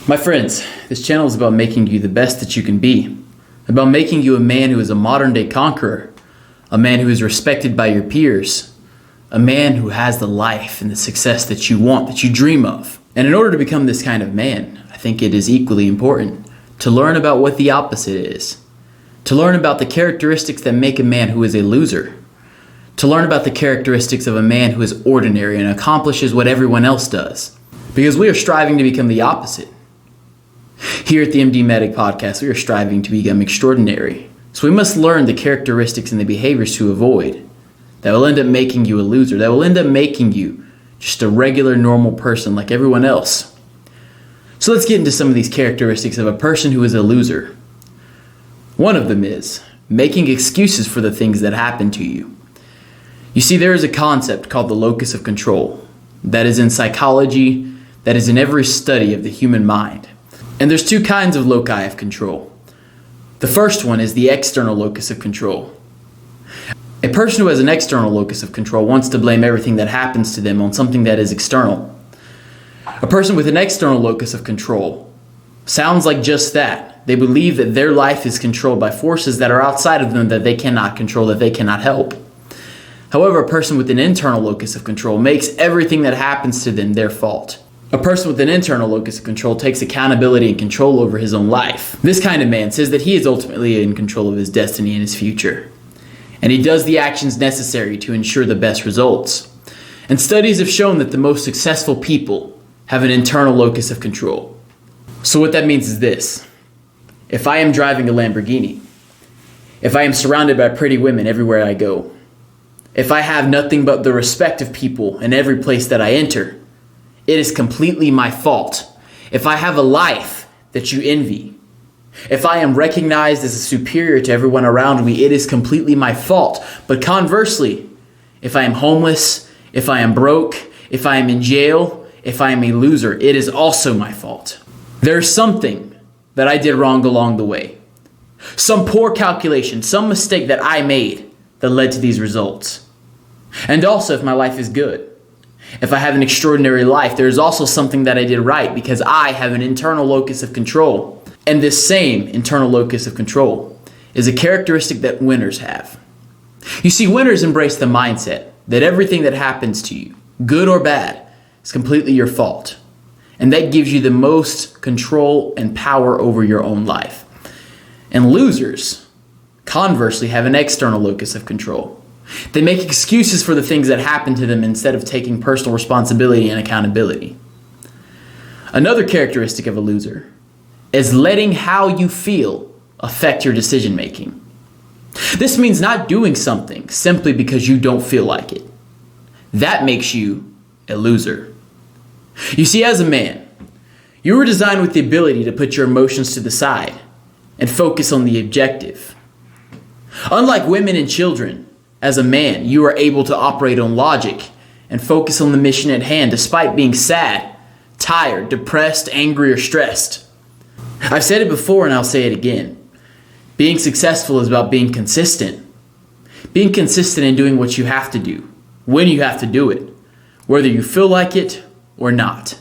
My friends, this channel is about making you the best that you can be, about making you a man who is a modern day conqueror, a man who is respected by your peers, a man who has the life and the success that you want, that you dream of. And in order to become this kind of man, I think it is equally important to learn about what the opposite is, to learn about the characteristics that make a man who is a loser, to learn about the characteristics of a man who is ordinary and accomplishes what everyone else does, because we are striving to become the opposite. Here at the MD Medic Podcast, we are striving to become extraordinary. So we must learn the characteristics and the behaviors to avoid that will end up making you a loser, that will end up making you just a regular, normal person like everyone else. So let's get into some of these characteristics of a person who is a loser. One of them is making excuses for the things that happen to you. You see, there is a concept called the locus of control that is in psychology, that is in every study of the human mind. And there's two kinds of loci of control. The first one is the external locus of control. A person who has an external locus of control wants to blame everything that happens to them on something that is external. A person with an external locus of control sounds like just that. They believe that their life is controlled by forces that are outside of them that they cannot control, that they cannot help. However, a person with an internal locus of control makes everything that happens to them their fault. A person with an internal locus of control takes accountability and control over his own life. This kind of man says that he is ultimately in control of his destiny and his future. And he does the actions necessary to ensure the best results. And studies have shown that the most successful people have an internal locus of control. So what that means is this. If I am driving a Lamborghini, if I am surrounded by pretty women everywhere I go, if I have nothing but the respect of people in every place that I enter, it is completely my fault. If I have a life that you envy, if I am recognized as a superior to everyone around me, it is completely my fault. But conversely, if I am homeless, if I am broke, if I am in jail, if I am a loser, it is also my fault. There's something that I did wrong along the way. Some poor calculation, some mistake that I made that led to these results. And also, if my life is good, if I have an extraordinary life, there is also something that I did right because I have an internal locus of control. And this same internal locus of control is a characteristic that winners have. You see, winners embrace the mindset that everything that happens to you, good or bad, is completely your fault. And that gives you the most control and power over your own life. And losers, conversely, have an external locus of control. They make excuses for the things that happen to them instead of taking personal responsibility and accountability. Another characteristic of a loser is letting how you feel affect your decision making. This means not doing something simply because you don't feel like it. That makes you a loser. You see, as a man, you were designed with the ability to put your emotions to the side and focus on the objective. Unlike women and children, as a man, you are able to operate on logic and focus on the mission at hand despite being sad, tired, depressed, angry, or stressed. I've said it before and I'll say it again. Being successful is about being consistent. Being consistent in doing what you have to do, when you have to do it, whether you feel like it or not.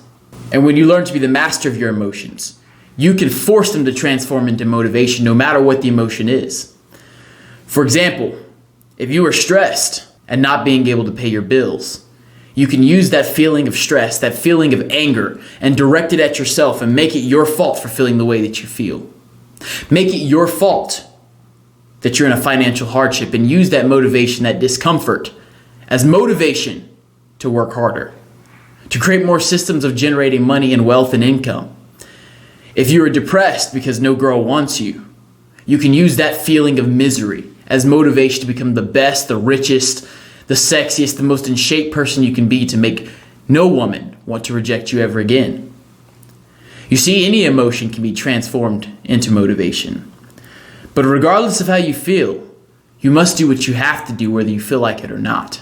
And when you learn to be the master of your emotions, you can force them to transform into motivation no matter what the emotion is. For example, if you are stressed and not being able to pay your bills, you can use that feeling of stress, that feeling of anger, and direct it at yourself and make it your fault for feeling the way that you feel. Make it your fault that you're in a financial hardship and use that motivation, that discomfort, as motivation to work harder, to create more systems of generating money and wealth and income. If you are depressed because no girl wants you, you can use that feeling of misery as motivation to become the best, the richest, the sexiest, the most in shape person you can be to make no woman want to reject you ever again. You see, any emotion can be transformed into motivation. But regardless of how you feel, you must do what you have to do whether you feel like it or not.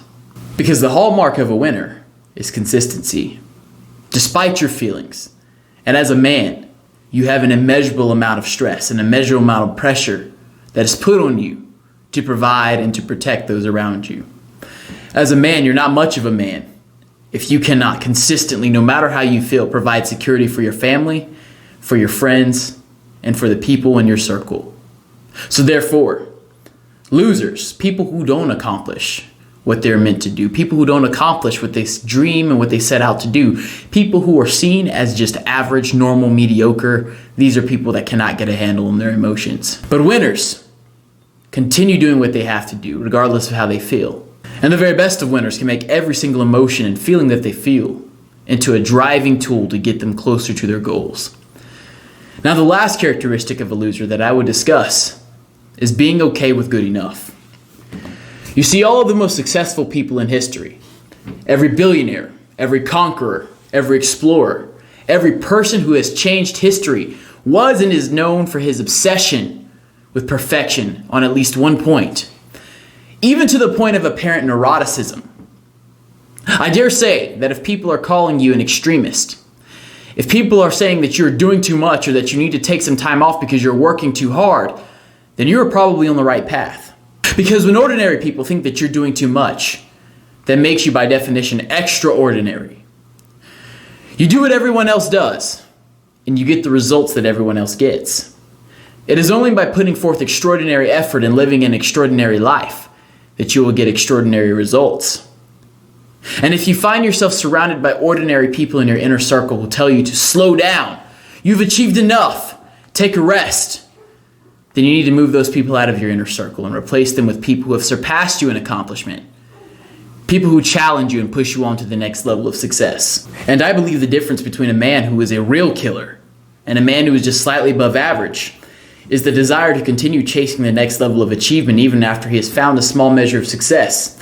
Because the hallmark of a winner is consistency, despite your feelings. And as a man, you have an immeasurable amount of stress, an immeasurable amount of pressure that is put on you to provide and to protect those around you. As a man, you're not much of a man if you cannot consistently, no matter how you feel, provide security for your family, for your friends, and for the people in your circle. So therefore, losers, people who don't accomplish what they're meant to do, people who don't accomplish what they dream and what they set out to do, people who are seen as just average, normal, mediocre, these are people that cannot get a handle on their emotions. But winners continue doing what they have to do, regardless of how they feel. And the very best of winners can make every single emotion and feeling that they feel into a driving tool to get them closer to their goals. Now, the last characteristic of a loser that I would discuss is being okay with good enough. You see, all of the most successful people in history, every billionaire, every conqueror, every explorer, every person who has changed history was and is known for his obsession with perfection on at least one point, even to the point of apparent neuroticism. I dare say that if people are calling you an extremist, if people are saying that you're doing too much or that you need to take some time off because you're working too hard, then you're probably on the right path. Because when ordinary people think that you're doing too much, that makes you by definition extraordinary. You do what everyone else does, and you get the results that everyone else gets. It is only by putting forth extraordinary effort and living an extraordinary life that you will get extraordinary results. And if you find yourself surrounded by ordinary people in your inner circle who tell you to slow down, you've achieved enough, take a rest, then you need to move those people out of your inner circle and replace them with people who have surpassed you in accomplishment. People who challenge you and push you on to the next level of success. And I believe the difference between a man who is a real killer and a man who is just slightly above average is the desire to continue chasing the next level of achievement even after he has found a small measure of success,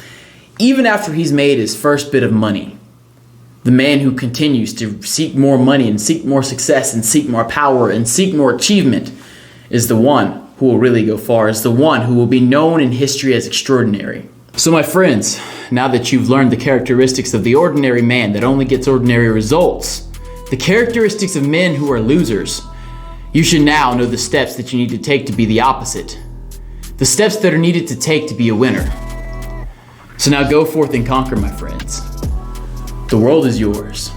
even after he's made his first bit of money. The man who continues to seek more money and seek more success and seek more power and seek more achievement is the one who will really go far, is the one who will be known in history as extraordinary. So my friends, now that you've learned the characteristics of the ordinary man that only gets ordinary results, the characteristics of men who are losers, you should now know the steps that you need to take to be the opposite. The steps that are needed to take to be a winner. So now go forth and conquer, my friends. The world is yours.